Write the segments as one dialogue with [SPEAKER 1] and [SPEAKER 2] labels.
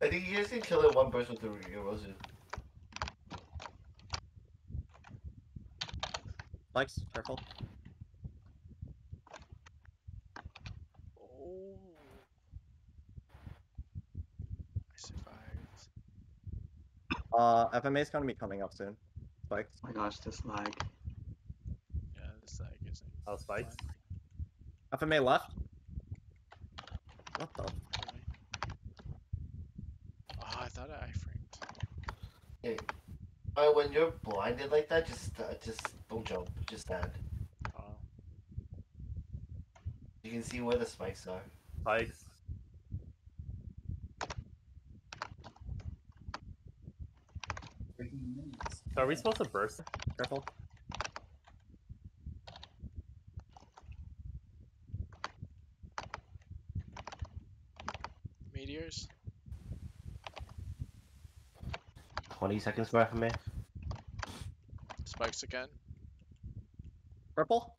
[SPEAKER 1] I think you guys can kill it one burst with the erosion.
[SPEAKER 2] Spikes, careful.
[SPEAKER 3] Oh. I survived.
[SPEAKER 2] FMA is gonna be coming up soon. Spikes.
[SPEAKER 4] Oh my gosh, this lag.
[SPEAKER 3] Yeah, this lag isn't
[SPEAKER 5] Oh, spikes.
[SPEAKER 3] fun.
[SPEAKER 2] FMA left. What the?
[SPEAKER 3] Really. Oh, I thought I framed.
[SPEAKER 1] Hey, when you're blinded like that, just don't jump. Just stand.
[SPEAKER 3] Oh.
[SPEAKER 1] You can see where the spikes are.
[SPEAKER 5] Spikes. So are we supposed to burst?
[SPEAKER 2] Careful.
[SPEAKER 3] Meteors.
[SPEAKER 1] 20 seconds for FMA.
[SPEAKER 3] Spikes again.
[SPEAKER 2] Purple.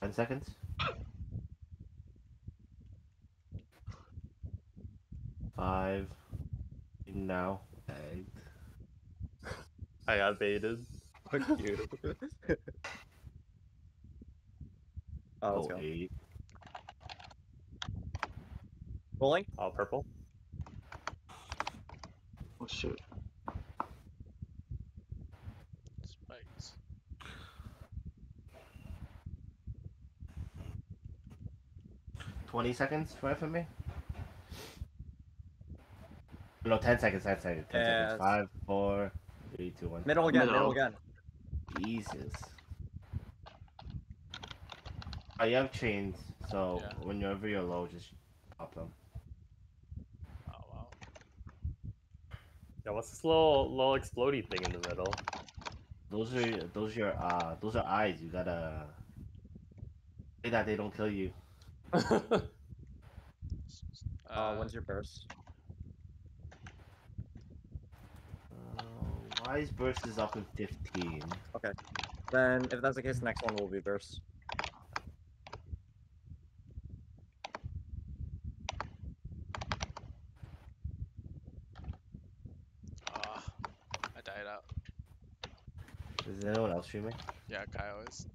[SPEAKER 1] 10 seconds. Five. Now.
[SPEAKER 5] Eight. I got baited.
[SPEAKER 2] Fuck you. Oh, let's go.
[SPEAKER 1] 8.
[SPEAKER 2] Rolling.
[SPEAKER 5] All purple.
[SPEAKER 4] Oh shoot.
[SPEAKER 3] Spikes.
[SPEAKER 1] $20 seconds for FMA. No, 10 seconds. 10 seconds. 10
[SPEAKER 2] Yeah.
[SPEAKER 1] seconds. 5, 4, 3, 2, 1.
[SPEAKER 2] Middle again.
[SPEAKER 4] Middle.
[SPEAKER 2] Middle again.
[SPEAKER 1] Jesus. Oh, you have chains, so
[SPEAKER 3] Yeah.
[SPEAKER 1] whenever you're low, just pop them.
[SPEAKER 3] Oh wow.
[SPEAKER 5] Yeah, what's this little explodey thing in the middle?
[SPEAKER 1] Those are eyes. You gotta say that they don't kill you.
[SPEAKER 2] When's your burst?
[SPEAKER 1] Wise burst is up in 15.
[SPEAKER 2] Okay. Then, if that's the case, the next one will be burst.
[SPEAKER 3] I died out.
[SPEAKER 1] Is anyone else streaming?
[SPEAKER 3] Yeah, Kyle is.